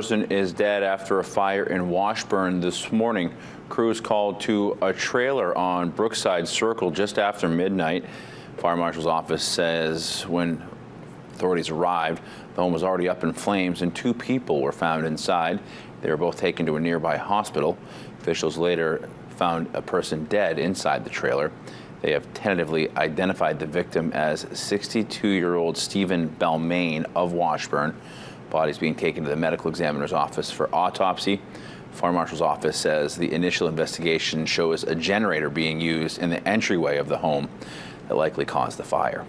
Person is dead after a fire in Washburn this morning. Crews called to a trailer on Brookside Circle just after midnight. Fire marshal's office says when authorities arrived, the home was already up in flames and 2 people were found inside. They were both taken to a nearby hospital. Officials later found a person dead inside the trailer. They have tentatively identified the victim as 62-year-old Stephen Balmain of Washburn. Body's being taken to the medical examiner's office for autopsy. Fire marshal's office says the initial investigation shows a generator being used in the entryway of the home that likely caused the fire.